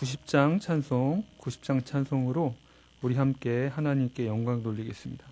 90장 찬송으로 우리 함께 하나님께 영광 돌리겠습니다.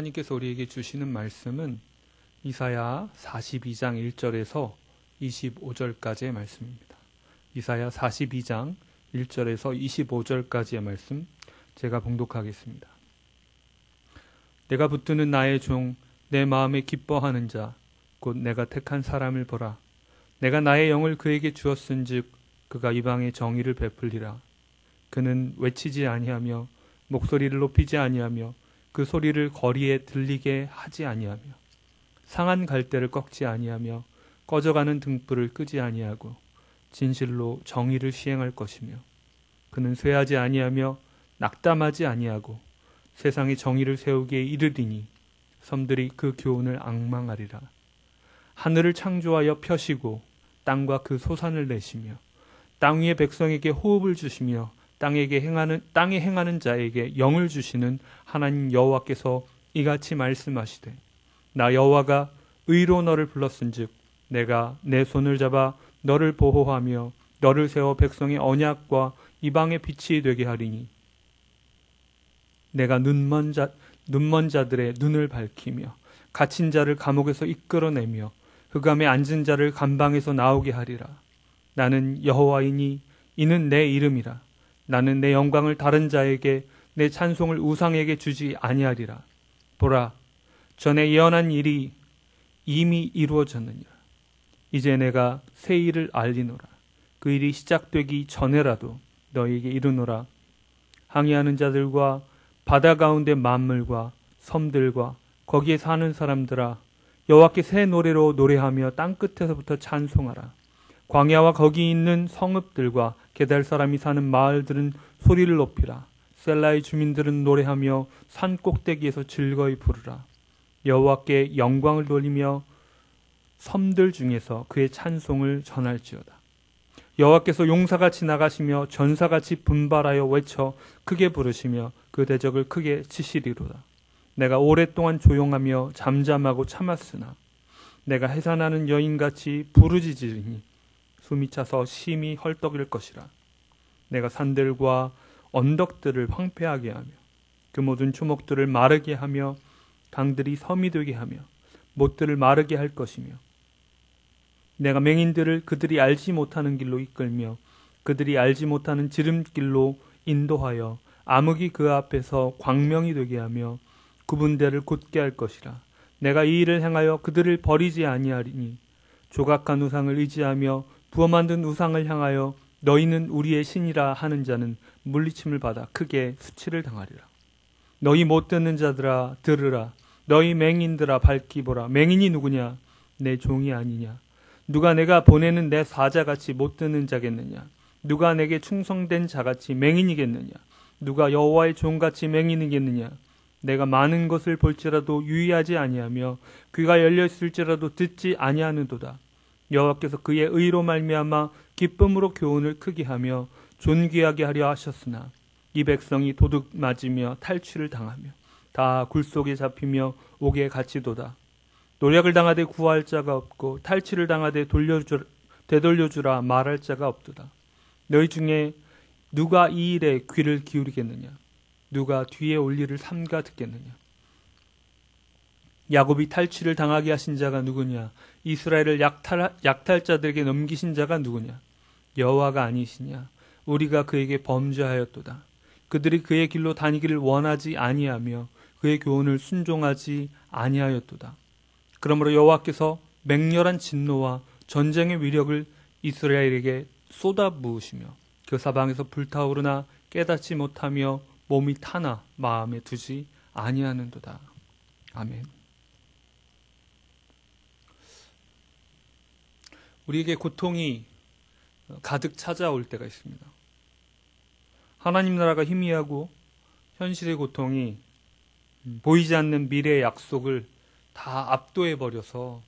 하나님께서 우리에게 주시는 말씀은 이사야 42장 1절에서 25절까지의 말씀입니다. 이사야 42장 1절에서 25절까지의 말씀 제가 봉독하겠습니다. 내가 붙드는 나의 종, 내 마음에 기뻐하는 자, 곧 내가 택한 사람을 보라. 내가 나의 영을 그에게 주었은즉 그가 이방에 정의를 베풀리라. 그는 외치지 아니하며 목소리를 높이지 아니하며 그 소리를 거리에 들리게 하지 아니하며 상한 갈대를 꺾지 아니하며 꺼져가는 등불을 끄지 아니하고 진실로 정의를 시행할 것이며 그는 쇠하지 아니하며 낙담하지 아니하고 세상에 정의를 세우기에 이르리니 섬들이 그 교훈을 앙망하리라. 하늘을 창조하여 펴시고 땅과 그 소산을 내시며 땅 위의 백성에게 호흡을 주시며 땅에 행하는 자에게 영을 주시는 하나님 여호와께서 이같이 말씀하시되 나 여호와가 의로 너를 불렀은즉 내가 내 손을 잡아 너를 보호하며 너를 세워 백성의 언약과 이방의 빛이 되게 하리니 내가 눈먼 자들의 눈을 밝히며 갇힌 자를 감옥에서 이끌어내며 흑암에 앉은 자를 감방에서 나오게 하리라. 나는 여호와이니 이는 내 이름이라. 나는 내 영광을 다른 자에게 내 찬송을 우상에게 주지 아니하리라. 보라, 전에 예언한 일이 이미 이루어졌느니라. 이제 내가 새 일을 알리노라. 그 일이 시작되기 전에라도 너희에게 이르노라. 항해하는 자들과 바다 가운데 만물과 섬들과 거기에 사는 사람들아, 여호와께 새 노래로 노래하며 땅 끝에서부터 찬송하라. 광야와 거기 있는 성읍들과 게달 사람이 사는 마을들은 소리를 높이라. 셀라의 주민들은 노래하며 산 꼭대기에서 즐거이 부르라. 여호와께 영광을 돌리며 섬들 중에서 그의 찬송을 전할지어다. 여호와께서 용사같이 나가시며 전사같이 분발하여 외쳐 크게 부르시며 그 대적을 크게 치시리로다. 내가 오랫동안 조용하며 잠잠하고 참았으나 내가 해산하는 여인같이 부르짖으리니 숨이 차서 심히 헐떡일 것이라. 내가 산들과 언덕들을 황폐하게 하며 그 모든 초목들을 마르게 하며 강들이 섬이 되게 하며 못들을 마르게 할 것이며 내가 맹인들을 그들이 알지 못하는 길로 이끌며 그들이 알지 못하는 지름길로 인도하여 암흑이 그 앞에서 광명이 되게 하며 구분대를 곧게 할 것이라. 내가 이 일을 행하여 그들을 버리지 아니하리니 조각한 우상을 의지하며 부어 만든 우상을 향하여 너희는 우리의 신이라 하는 자는 물리침을 받아 크게 수치를 당하리라. 너희 못 듣는 자들아 들으라. 너희 맹인들아 밝히 보라. 맹인이 누구냐? 내 종이 아니냐? 누가 내가 보내는 내 사자같이 못 듣는 자겠느냐? 누가 내게 충성된 자같이 맹인이겠느냐? 누가 여호와의 종같이 맹인이겠느냐? 내가 많은 것을 볼지라도 유의하지 아니하며 귀가 열려 있을지라도 듣지 아니하는도다. 여호와께서 그의 의로 말미암아 기쁨으로 교훈을 크게 하며 존귀하게 하려 하셨으나 이 백성이 도둑 맞으며 탈취를 당하며 다 굴속에 잡히며 옥에 갇히도다. 노략을 당하되 구할 자가 없고 탈취를 당하되 되돌려주라 말할 자가 없도다. 너희 중에 누가 이 일에 귀를 기울이겠느냐? 누가 뒤에 올 일을 삼가 듣겠느냐? 야곱이 탈취를 당하게 하신 자가 누구냐? 이스라엘을 약탈자들에게 넘기신 자가 누구냐? 여호와가 아니시냐? 우리가 그에게 범죄하였도다. 그들이 그의 길로 다니기를 원하지 아니하며 그의 교훈을 순종하지 아니하였도다. 그러므로 여호와께서 맹렬한 진노와 전쟁의 위력을 이스라엘에게 쏟아부으시며 그 사방에서 불타오르나 깨닫지 못하며 몸이 타나 마음에 두지 아니하는도다. 아멘. 우리에게 고통이 가득 찾아올 때가 있습니다. 하나님 나라가 희미하고 현실의 고통이 보이지 않는 미래의 약속을 다 압도해 버려서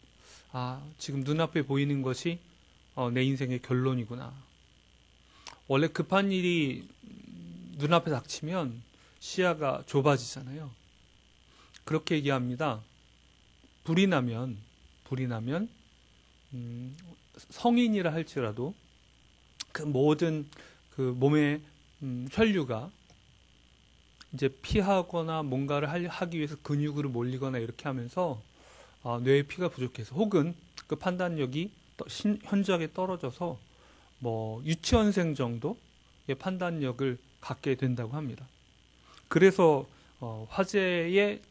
지금 눈앞에 보이는 것이 내 인생의 결론이구나. 원래 급한 일이 눈앞에 닥치면 시야가 좁아지잖아요. 그렇게 얘기합니다. 불이 나면 성인이라 할지라도 그 모든 그 몸의 혈류가 이제 피하거나 뭔가를 하기 위해서 근육으로 몰리거나 이렇게 하면서 뇌의 피가 부족해서 혹은 그 판단력이 현저하게 떨어져서 뭐 유치원생 정도의 판단력을 갖게 된다고 합니다. 그래서 화재에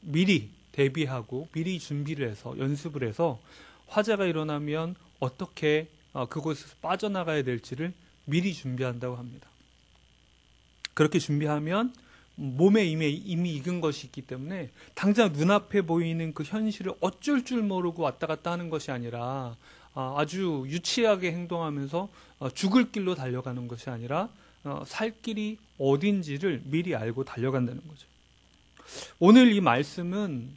미리 대비하고 미리 준비를 해서 연습을 해서 화재가 일어나면 어떻게 그곳에서 빠져나가야 될지를 미리 준비한다고 합니다. 그렇게 준비하면 몸에 이미 익은 것이 있기 때문에 당장 눈앞에 보이는 그 현실을 어쩔 줄 모르고 왔다 갔다 하는 것이 아니라 아주 유치하게 행동하면서 죽을 길로 달려가는 것이 아니라 살 길이 어딘지를 미리 알고 달려간다는 거죠. 오늘 이 말씀은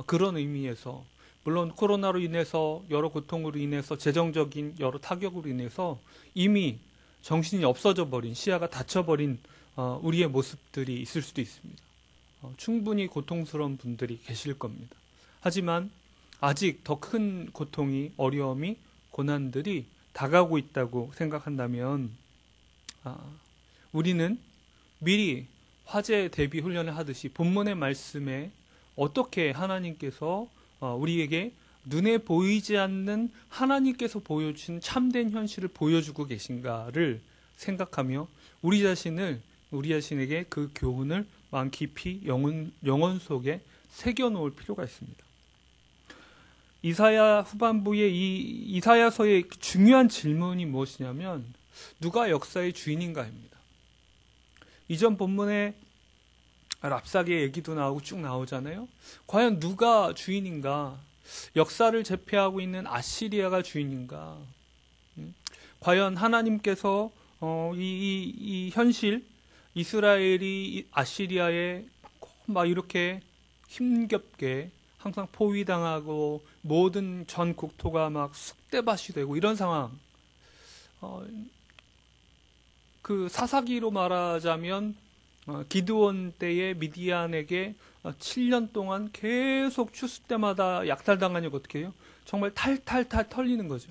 그런 의미에서 물론 코로나로 인해서 여러 고통으로 인해서 재정적인 여러 타격으로 인해서 이미 정신이 없어져 버린 시야가 닫혀버린 우리의 모습들이 있을 수도 있습니다. 충분히 고통스러운 분들이 계실 겁니다. 하지만 아직 더 큰 고통이 어려움이 고난들이 다가오고 있다고 생각한다면 우리는 미리 화재 대비 훈련을 하듯이 본문의 말씀에 어떻게 하나님께서 우리에게 눈에 보이지 않는 하나님께서 보여주신 참된 현실을 보여주고 계신가를 생각하며 우리 자신에게 그 교훈을 마음 깊이 영혼 속에 새겨놓을 필요가 있습니다. 이사야 후반부의 이 이사야서의 중요한 질문이 무엇이냐면 누가 역사의 주인인가입니다. 이전 본문에 랍사게의 얘기도 나오고 쭉 나오잖아요. 과연 누가 주인인가? 역사를 제패하고 있는 아시리아가 주인인가? 과연 하나님께서 이 현실 이스라엘이 아시리아에 막 이렇게 힘겹게 항상 포위당하고 모든 전 국토가 막 쑥대밭이 되고 이런 상황, 그 사사기로 말하자면 기드온 때에 미디안에게 7년 동안 계속 추수 때마다 약탈당하니까 어떻게 해요? 정말 탈탈탈 털리는 거죠.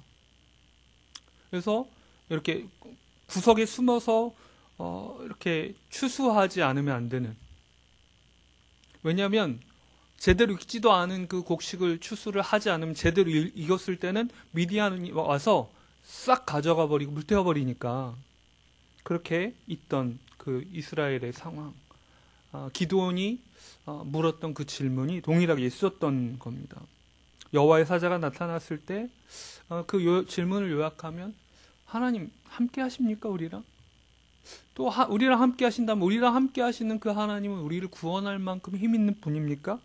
그래서 이렇게 구석에 숨어서 이렇게 추수하지 않으면 안 되는. 왜냐하면 제대로 익지도 않은 그 곡식을 추수를 하지 않으면 제대로 익었을 때는 미디안이 와서 싹 가져가 버리고 물태워 버리니까 그렇게 있던 그 이스라엘의 상황, 기드온이 물었던 그 질문이 동일하게 있었던 겁니다. 여호와의 사자가 나타났을 때 그 질문을 요약하면 하나님 함께 하십니까 우리랑? 또 우리랑 함께 하신다면 우리랑 함께 하시는 그 하나님은 우리를 구원할 만큼 힘 있는 분입니까?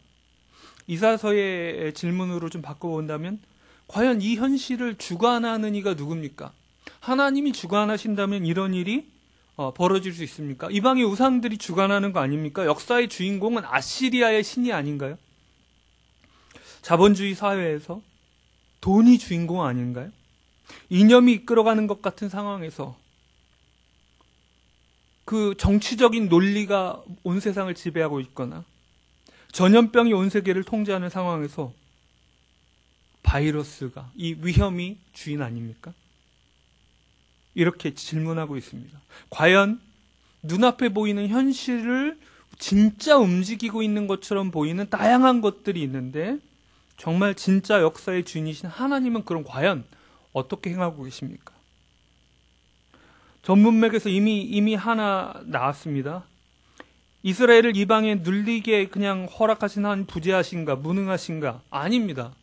이사서의 질문으로 좀 바꿔본다면 과연 이 현실을 주관하는 이가 누굽니까? 하나님이 주관하신다면 이런 일이 벌어질 수 있습니까? 이방의 우상들이 주관하는 거 아닙니까? 역사의 주인공은 아시리아의 신이 아닌가요? 자본주의 사회에서 돈이 주인공 아닌가요? 이념이 이끌어가는 것 같은 상황에서 그 정치적인 논리가 온 세상을 지배하고 있거나 전염병이 온 세계를 통제하는 상황에서 바이러스가, 이 위험이 주인 아닙니까? 이렇게 질문하고 있습니다. 과연 눈앞에 보이는 현실을 진짜 움직이고 있는 것처럼 보이는 다양한 것들이 있는데 정말 진짜 역사의 주인이신 하나님은 그럼 과연 어떻게 행하고 계십니까? 전문맥에서 이미 하나 나왔습니다. 이스라엘을 이방에 눌리게 그냥 허락하신 한 부재하신가, 무능하신가? 아닙니다.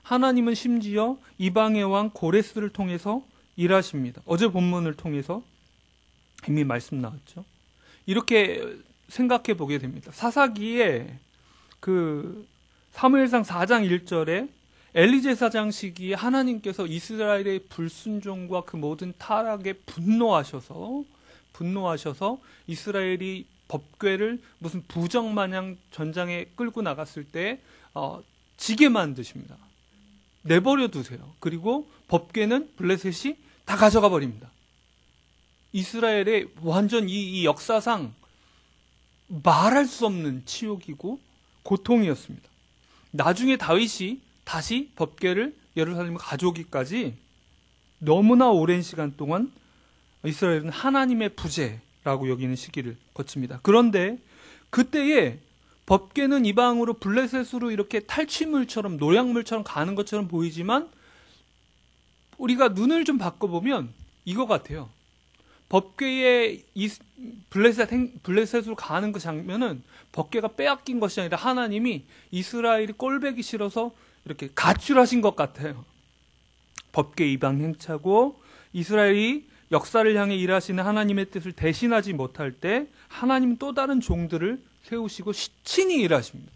하나님은 심지어 이방의 왕 고레스를 통해서 일하십니다. 어제 본문을 통해서 이미 말씀 나왔죠. 이렇게 생각해 보게 됩니다. 사사기에 그 사무엘상 4장 1절에 엘리 제사장 시기에 하나님께서 이스라엘의 불순종과 그 모든 타락에 분노하셔서 이스라엘이 법궤를 무슨 부적 마냥 전장에 끌고 나갔을 때 지게 만드십니다. 내버려 두세요. 그리고 법궤는 블레셋이 다 가져가 버립니다. 이스라엘의 완전 이 역사상 말할 수 없는 치욕이고 고통이었습니다. 나중에 다윗이 다시 법궤를 예루살렘에 가져오기까지 너무나 오랜 시간 동안 이스라엘은 하나님의 부재라고 여기는 시기를 거칩니다. 그런데 그때에 법궤는 이방으로 블레셋으로 이렇게 탈취물처럼 노약물처럼 가는 것처럼 보이지만 우리가 눈을 좀 바꿔보면 이거 같아요. 법궤에 블레셋으로 가는 그 장면은 법궤가 빼앗긴 것이 아니라 하나님이 이스라엘이 꼴배기 싫어서 이렇게 가출하신 것 같아요. 법궤 이방 행차고 이스라엘이 역사를 향해 일하시는 하나님의 뜻을 대신하지 못할 때 하나님 또 다른 종들을 세우시고 친히 일하십니다.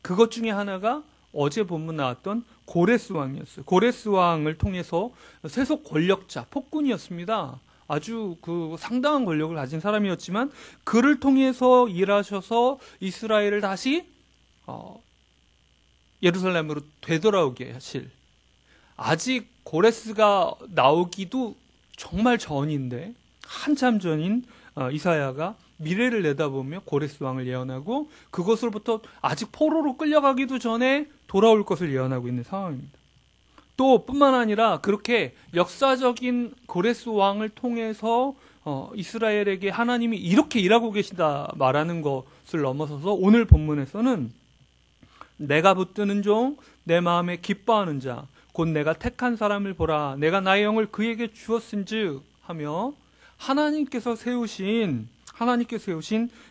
그것 중에 하나가 어제 본문 나왔던 고레스 왕이었어요. 고레스 왕을 통해서 세속 권력자, 폭군이었습니다. 아주 그 상당한 권력을 가진 사람이었지만 그를 통해서 일하셔서 이스라엘을 다시 예루살렘으로 되돌아오게 하실, 아직 고레스가 나오기도 정말 전인데 한참 전인 이사야가 미래를 내다보며 고레스 왕을 예언하고 그것으로부터 아직 포로로 끌려가기도 전에 돌아올 것을 예언하고 있는 상황입니다. 또 뿐만 아니라 그렇게 역사적인 고레스 왕을 통해서 이스라엘에게 하나님이 이렇게 일하고 계시다 말하는 것을 넘어서서 오늘 본문에서는 내가 붙드는 종, 내 마음에 기뻐하는 자, 곧 내가 택한 사람을 보라. 내가 나의 영을 그에게 주었은즉 하며 하나님께서 세우신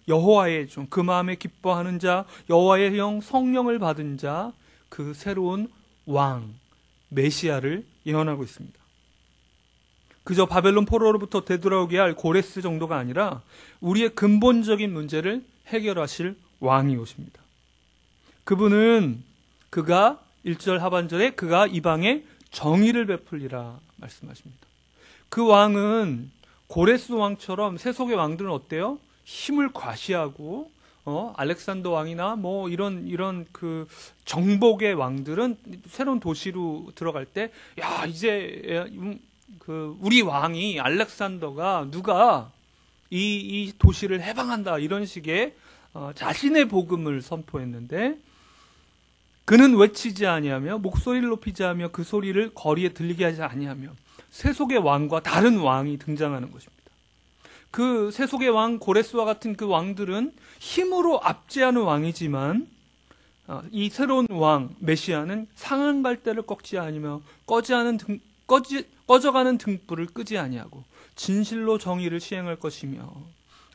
여호와의 종, 그 마음에 기뻐하는 자, 여호와의 영, 성령을 받은 자, 그 새로운 왕, 메시아를 예언하고 있습니다. 그저 바벨론 포로로부터 되돌아오게 할 고레스 정도가 아니라 우리의 근본적인 문제를 해결하실 왕이 오십니다. 그분은 그가 1절 하반절에 그가 이방에 정의를 베풀리라 말씀하십니다. 그 왕은 고레스 왕처럼 세속의 왕들은 어때요? 힘을 과시하고 알렉산더 왕이나 뭐 이런 그 정복의 왕들은 새로운 도시로 들어갈 때 야 이제 그 우리 왕이 알렉산더가 누가 이 도시를 해방한다 이런 식의 자신의 복음을 선포했는데 그는 외치지 아니하며 목소리를 높이지 않으며 그 소리를 거리에 들리게 하지 아니하며 세속의 왕과 다른 왕이 등장하는 것입니다. 그 세속의 왕 고레스와 같은 그 왕들은 힘으로 압제하는 왕이지만 이 새로운 왕 메시아는 상한 갈대를 꺾지 아니며 꺼져가는 등불을 끄지 아니하고 진실로 정의를 시행할 것이며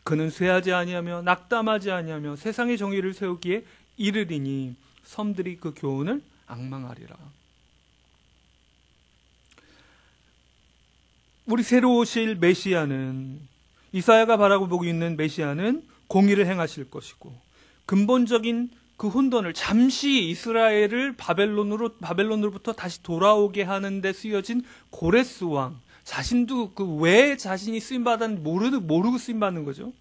그는 쇠하지 아니하며 낙담하지 아니하며 세상의 정의를 세우기에 이르리니 섬들이 그 교훈을 앙망하리라. 우리 새로 오실 메시아는, 이사야가 바라고 보고 있는 메시아는 공의를 행하실 것이고, 근본적인 그 혼돈을, 잠시 이스라엘을 바벨론으로부터 다시 돌아오게 하는 데 쓰여진 고레스 왕, 자신도 그 왜 자신이 쓰임받았는지 모르고 쓰임받는 거죠.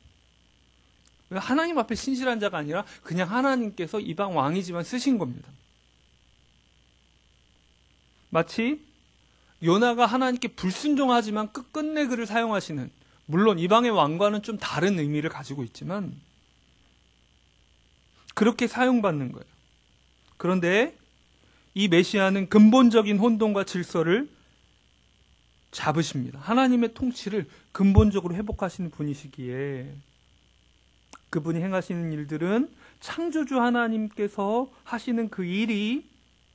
하나님 앞에 신실한 자가 아니라 그냥 하나님께서 이방 왕이지만 쓰신 겁니다. 마치 요나가 하나님께 불순종하지만 끝끝내 그를 사용하시는, 물론 이방의 왕과는 좀 다른 의미를 가지고 있지만 그렇게 사용받는 거예요. 그런데 이 메시아는 근본적인 혼돈과 질서를 잡으십니다. 하나님의 통치를 근본적으로 회복하시는 분이시기에 그분이 행하시는 일들은 창조주 하나님께서 하시는 그 일이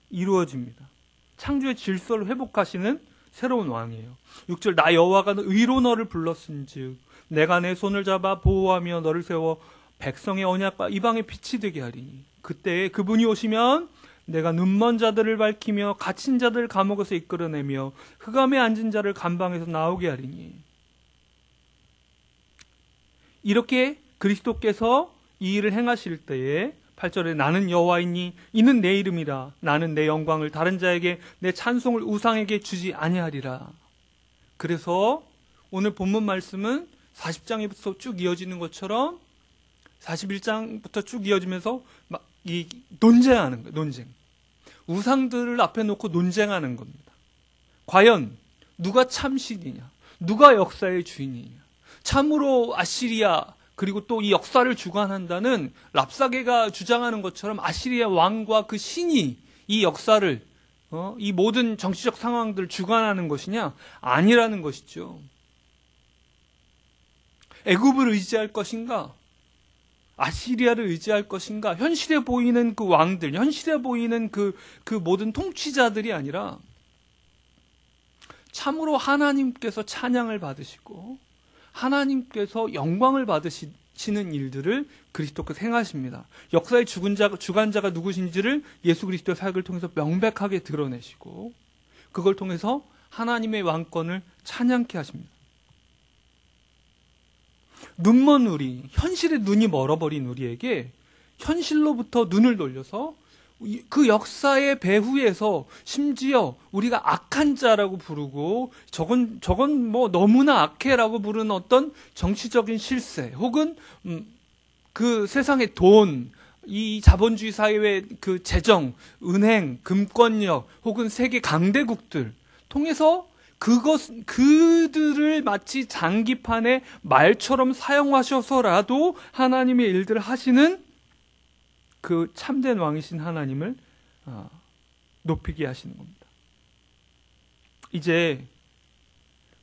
이루어집니다. 창조의 질서를 회복하시는 새로운 왕이에요. 6절, 나 여호와가 의로 너를 불렀은즉 내가 내 손을 잡아 보호하며 너를 세워 백성의 언약과 이방의 빛이 되게 하리니 그때에 그분이 오시면 내가 눈먼 자들을 밝히며 갇힌 자들을 감옥에서 이끌어내며 흑암에 앉은 자를 감방에서 나오게 하리니. 이렇게 그리스도께서 이 일을 행하실 때에 8절에 나는 여호와이니 이는 내 이름이라 나는 내 영광을 다른 자에게 내 찬송을 우상에게 주지 아니하리라. 그래서 오늘 본문 말씀은 40장에서 쭉 이어지는 것처럼 41장부터 쭉 이어지면서 막 이 논쟁하는 거예요. 논쟁. 우상들을 앞에 놓고 논쟁하는 겁니다. 과연 누가 참 신이냐? 누가 역사의 주인이냐? 참으로 아시리아 그리고 또 이 역사를 주관한다는 랍사게가 주장하는 것처럼 아시리아 왕과 그 신이 이 역사를 이 모든 정치적 상황들을 주관하는 것이냐? 아니라는 것이죠. 애굽을 의지할 것인가? 아시리아를 의지할 것인가? 현실에 보이는 그 왕들, 현실에 보이는 그 모든 통치자들이 아니라 참으로 하나님께서 찬양을 받으시고 하나님께서 영광을 받으시는 일들을 그리스도께서 행하십니다. 역사의 주관자가 누구신지를 예수 그리스도의 사역을 통해서 명백하게 드러내시고 그걸 통해서 하나님의 왕권을 찬양케 하십니다. 눈먼 우리, 현실에 눈이 멀어버린 우리에게 현실로부터 눈을 돌려서 그 역사의 배후에서 심지어 우리가 악한 자라고 부르고 저건 뭐 너무나 악해라고 부르는 어떤 정치적인 실세 혹은 그 세상의 돈, 이 자본주의 사회의 그 재정, 은행, 금권력 혹은 세계 강대국들 통해서 그들을 마치 장기판의 말처럼 사용하셔서라도 하나님의 일들을 하시는 그 참된 왕이신 하나님을 높이게 하시는 겁니다. 이제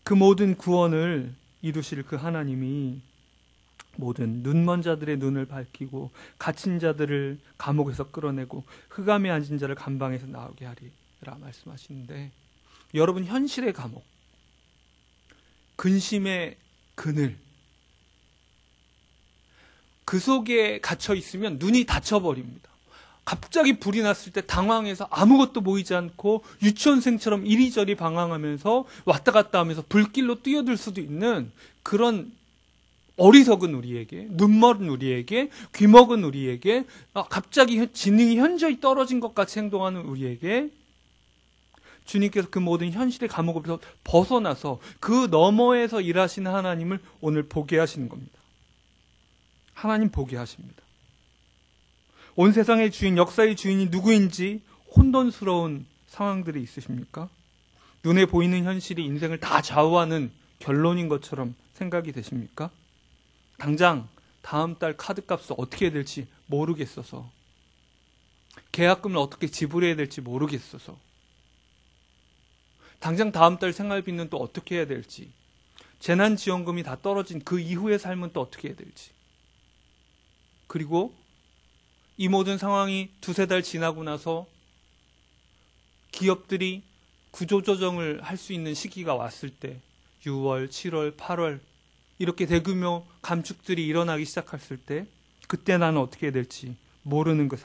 그 모든 구원을 이루실 그 하나님이 모든 눈먼 자들의 눈을 밝히고 갇힌 자들을 감옥에서 끌어내고 흑암에 앉은 자를 감방에서 나오게 하리라 말씀하시는데, 여러분, 현실의 감옥, 근심의 그늘, 그 속에 갇혀 있으면 눈이 닫혀버립니다. 갑자기 불이 났을 때 당황해서 아무것도 보이지 않고 유치원생처럼 이리저리 방황하면서 왔다 갔다 하면서 불길로 뛰어들 수도 있는 그런 어리석은 우리에게, 눈먼 우리에게, 귀먹은 우리에게, 갑자기 지능이 현저히 떨어진 것 같이 행동하는 우리에게 주님께서 그 모든 현실의 감옥에서 벗어나서 그 너머에서 일하시는 하나님을 오늘 보게 하시는 겁니다. 하나님 보게 하십니다. 온 세상의 주인, 역사의 주인이 누구인지 혼돈스러운 상황들이 있으십니까? 눈에 보이는 현실이 인생을 다 좌우하는 결론인 것처럼 생각이 되십니까? 당장 다음 달 카드값을 어떻게 해야 될지 모르겠어서, 계약금을 어떻게 지불해야 될지 모르겠어서, 당장 다음 달 생활비는 또 어떻게 해야 될지, 재난지원금이 다 떨어진 그 이후의 삶은 또 어떻게 해야 될지, 그리고 이 모든 상황이 두세 달 지나고 나서 기업들이 구조조정을 할 수 있는 시기가 왔을 때 6월, 7월, 8월 이렇게 대규모 감축들이 일어나기 시작했을 때 그때 나는 어떻게 해야 될지 모르는 그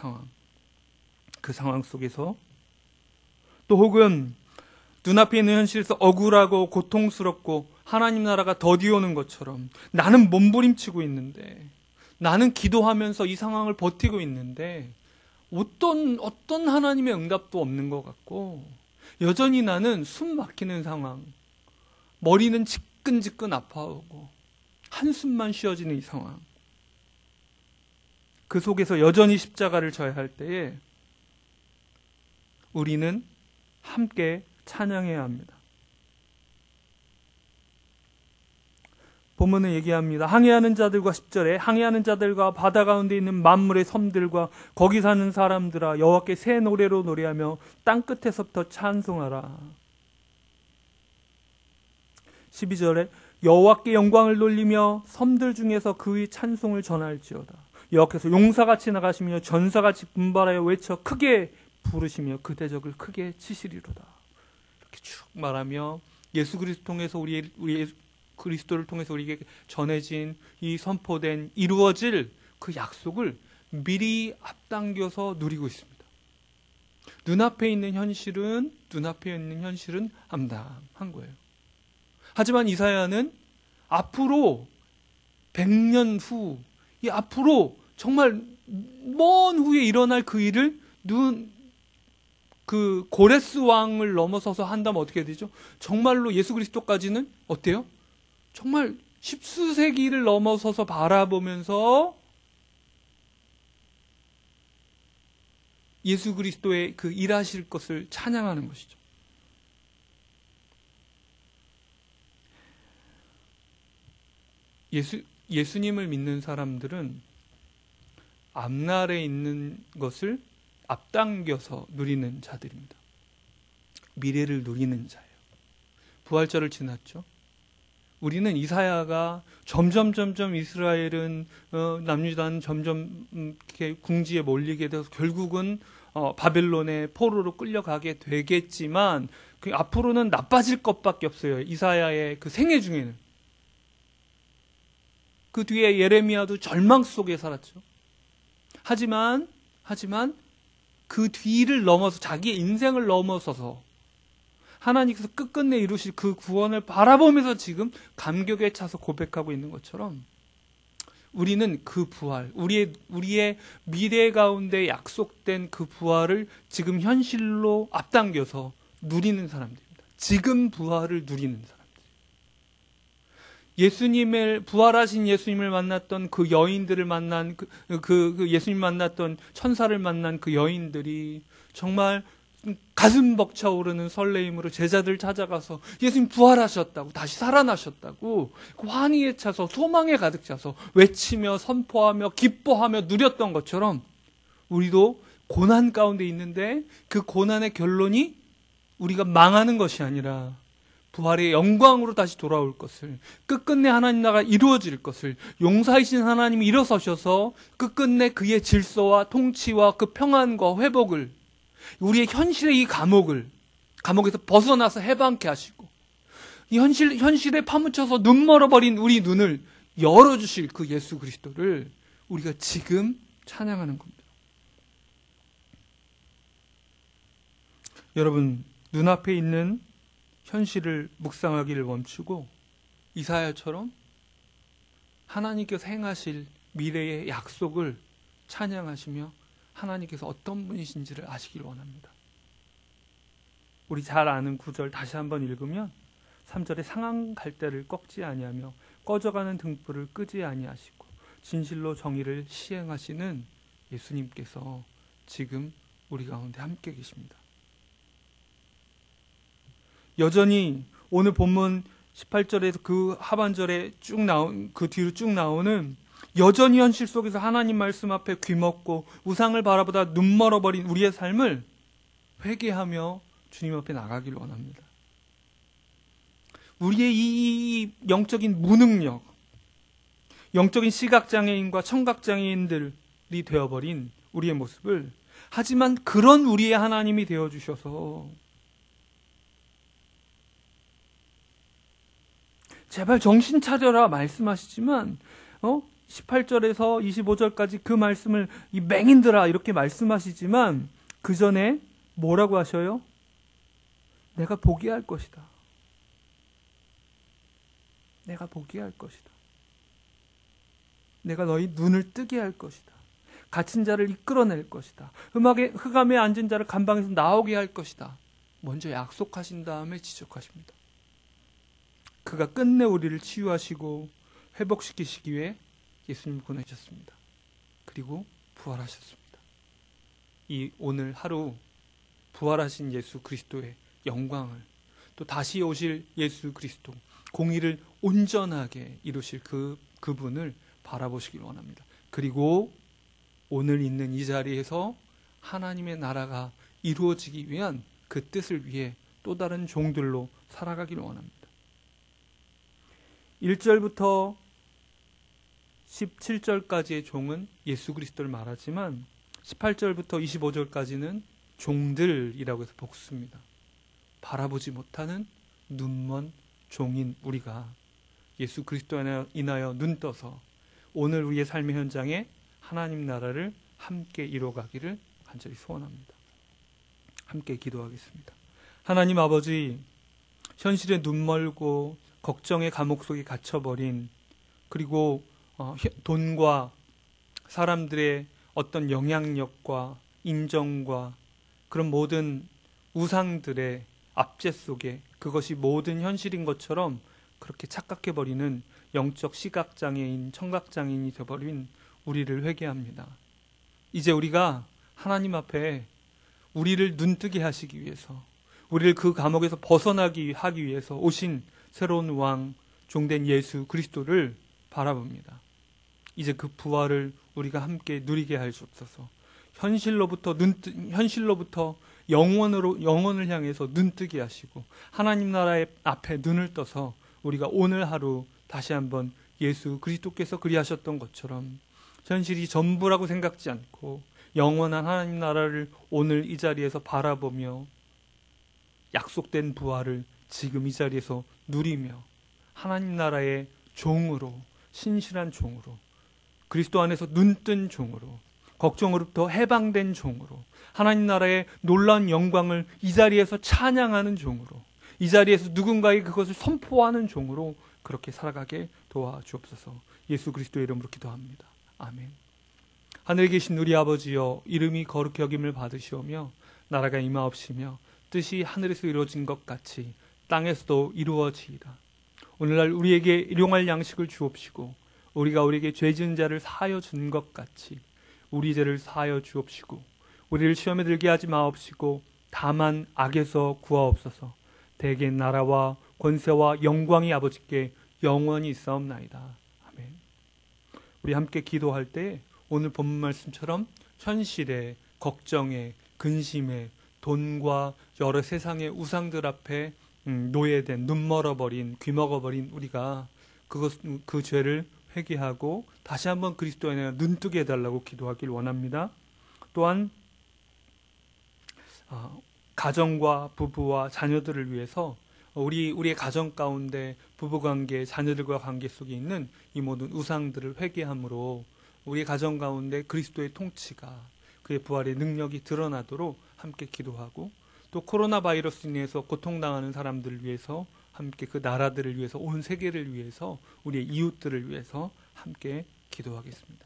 상황 속에서 또 혹은 눈앞에 있는 현실에서 억울하고 고통스럽고 하나님 나라가 더디 오는 것처럼 나는 몸부림치고 있는데, 나는 기도하면서 이 상황을 버티고 있는데 어떤 하나님의 응답도 없는 것 같고, 여전히 나는 숨 막히는 상황, 머리는 지끈지끈 아파오고 한숨만 쉬어지는 이 상황, 그 속에서 여전히 십자가를 져야 할 때에 우리는 함께 찬양해야 합니다. 본문은 얘기합니다. 항해하는 자들과 10절에 항해하는 자들과 바다 가운데 있는 만물의 섬들과 거기 사는 사람들아, 여호와께 새 노래로 노래하며 땅끝에서부터 찬송하라. 12절에 여호와께 영광을 돌리며 섬들 중에서 그의 찬송을 전할지어다. 여호와께서 용사같이 나가시며 전사같이 분발하여 외쳐 크게 부르시며 그 대적을 크게 치시리로다. 이렇게 쭉 말하며 예수 그리스도를 통해서 우리 그리스도를 통해서 우리에게 전해진 이 선포된 이루어질 그 약속을 미리 앞당겨서 누리고 있습니다. 눈앞에 있는 현실은 암담한 거예요. 하지만 이사야는 앞으로 100년 후, 이 앞으로 정말 먼 후에 일어날 그 일을 그 고레스 왕을 넘어서서 한다면 어떻게 되죠? 정말로 예수 그리스도까지는 어때요? 정말 십수세기를 넘어서서 바라보면서 예수 그리스도의 그 일하실 것을 찬양하는 것이죠. 예수님을 믿는 사람들은 앞날에 있는 것을 앞당겨서 누리는 자들입니다. 미래를 누리는 자예요. 부활절을 지났죠. 우리는 이사야가 점점 이스라엘은 남유다는 점점 이렇게 궁지에 몰리게 돼서 결국은 바벨론의 포로로 끌려가게 되겠지만 그 앞으로는 나빠질 것밖에 없어요. 이사야의 그 생애 중에는. 그 뒤에 예레미야도 절망 속에 살았죠. 하지만 그 뒤를 넘어서 자기의 인생을 넘어서서 하나님께서 끝끝내 이루실 그 구원을 바라보면서 지금 감격에 차서 고백하고 있는 것처럼 우리는 그 부활, 우리의 미래 가운데 약속된 그 부활을 지금 현실로 앞당겨서 누리는 사람들입니다. 지금 부활을 누리는 사람들. 부활하신 예수님을 만났던 그 여인들을 만난 그 예수님 만났던 천사를 만난 그 여인들이 정말 가슴 벅차오르는 설레임으로 제자들 찾아가서 예수님 부활하셨다고, 다시 살아나셨다고 환희에 차서 소망에 가득 차서 외치며 선포하며 기뻐하며 누렸던 것처럼 우리도 고난 가운데 있는데 그 고난의 결론이 우리가 망하는 것이 아니라 부활의 영광으로 다시 돌아올 것을, 끝끝내 하나님 나라가 이루어질 것을, 용사이신 하나님이 일어서셔서 끝끝내 그의 질서와 통치와 그 평안과 회복을, 우리의 현실의 이 감옥에서 벗어나서 해방케 하시고 이 현실에 파묻혀서 눈 멀어버린 우리 눈을 열어주실 그 예수 그리스도를 우리가 지금 찬양하는 겁니다. 여러분, 눈앞에 있는 현실을 묵상하기를 멈추고 이사야처럼 하나님께서 행하실 미래의 약속을 찬양하시며 하나님께서 어떤 분이신지를 아시길 원합니다. 우리 잘 아는 구절 다시 한번 읽으면 3절에 상한 갈대를 꺾지 아니하며 꺼져가는 등불을 끄지 아니하시고 진실로 정의를 시행하시는 예수님께서 지금 우리 가운데 함께 계십니다. 여전히 오늘 본문 18절에서 그 하반절에 그 뒤로 쭉 나오는 여전히 현실 속에서 하나님 말씀 앞에 귀먹고 우상을 바라보다 눈 멀어버린 우리의 삶을 회개하며 주님 앞에 나가기를 원합니다. 우리의 이 영적인 무능력, 영적인 시각장애인과 청각장애인들이 되어버린 우리의 모습을, 하지만 그런 우리의 하나님이 되어주셔서 제발 정신 차려라 말씀하시지만 18절에서 25절까지 그 말씀을 이 맹인들아 이렇게 말씀하시지만 그 전에 뭐라고 하셔요? 내가 보게 할 것이다. 내가 보게 할 것이다. 내가 너희 눈을 뜨게 할 것이다. 갇힌 자를 이끌어낼 것이다. 흑암에 앉은 자를 감방에서 나오게 할 것이다. 먼저 약속하신 다음에 지적하십니다. 그가 끝내 우리를 치유하시고 회복시키시기 위해 예수님을 보내셨습니다. 그리고 부활하셨습니다. 이 오늘 하루 부활하신 예수 그리스도의 영광을, 또 다시 오실 예수 그리스도, 공의를 온전하게 이루실 그분을 바라보시길 원합니다. 그리고 오늘 있는 이 자리에서 하나님의 나라가 이루어지기 위한 그 뜻을 위해 또 다른 종들로 살아가기를 원합니다. 1절부터 17절까지의 종은 예수 그리스도를 말하지만 18절부터 25절까지는 종들이라고 해서 복수입니다. 바라보지 못하는 눈먼 종인 우리가 예수 그리스도에 인하여 눈 떠서 오늘 우리의 삶의 현장에 하나님 나라를 함께 이루어가기를 간절히 소원합니다. 함께 기도하겠습니다. 하나님 아버지, 현실에 눈멀고 걱정의 감옥 속에 갇혀버린, 그리고 돈과 사람들의 어떤 영향력과 인정과 그런 모든 우상들의 압제 속에 그것이 모든 현실인 것처럼 그렇게 착각해버리는 영적 시각장애인, 청각장애인이 되어버린 우리를 회개합니다. 이제 우리가 하나님 앞에 우리를 눈뜨게 하시기 위해서, 우리를 그 감옥에서 벗어나기 하기 위해서 오신 새로운 왕, 종된 예수 그리스도를 바라봅니다. 이제 그 부활을 우리가 함께 누리게 하시옵소서. 현실로부터 영원을 향해서 눈뜨게 하시고 하나님 나라의 앞에 눈을 떠서 우리가 오늘 하루 다시 한번 예수 그리스도께서 그리하셨던 것처럼 현실이 전부라고 생각지 않고 영원한 하나님 나라를 오늘 이 자리에서 바라보며 약속된 부활을 지금 이 자리에서 누리며 하나님 나라의 종으로, 신실한 종으로, 그리스도 안에서 눈뜬 종으로, 걱정으로부터 해방된 종으로, 하나님 나라의 놀라운 영광을 이 자리에서 찬양하는 종으로, 이 자리에서 누군가에게 그것을 선포하는 종으로 그렇게 살아가게 도와주옵소서. 예수 그리스도의 이름으로 기도합니다. 아멘. 하늘에 계신 우리 아버지여, 이름이 거룩히 여김을 받으시오며 나라가 임하옵시며 뜻이 하늘에서 이루어진 것 같이 땅에서도 이루어지이다. 오늘날 우리에게 일용할 양식을 주옵시고 우리가 우리에게 죄 지은 자를 사하여 준 것 같이 우리 죄를 사하여 주옵시고 우리를 시험에 들게 하지 마옵시고 다만 악에서 구하옵소서. 대개 나라와 권세와 영광이 아버지께 영원히 있사옵나이다. 아멘. 우리 함께 기도할 때 오늘 본문 말씀처럼 현실에, 걱정에, 근심에, 돈과 여러 세상의 우상들 앞에 노예된, 눈 멀어버린, 귀 먹어버린 우리가 그 죄를 회개하고 다시 한번 그리스도에 대해 눈뜨게 해달라고 기도하길 원합니다. 또한 가정과 부부와 자녀들을 위해서 우리의 가정 가운데 부부관계, 자녀들과 관계 속에 있는 이 모든 우상들을 회개함으로 우리의 가정 가운데 그리스도의 통치가, 그의 부활의 능력이 드러나도록 함께 기도하고, 또 코로나 바이러스로 인해서 고통당하는 사람들을 위해서 함께 그 나라들을 위해서, 온 세계를 위해서, 우리의 이웃들을 위해서 함께 기도하겠습니다.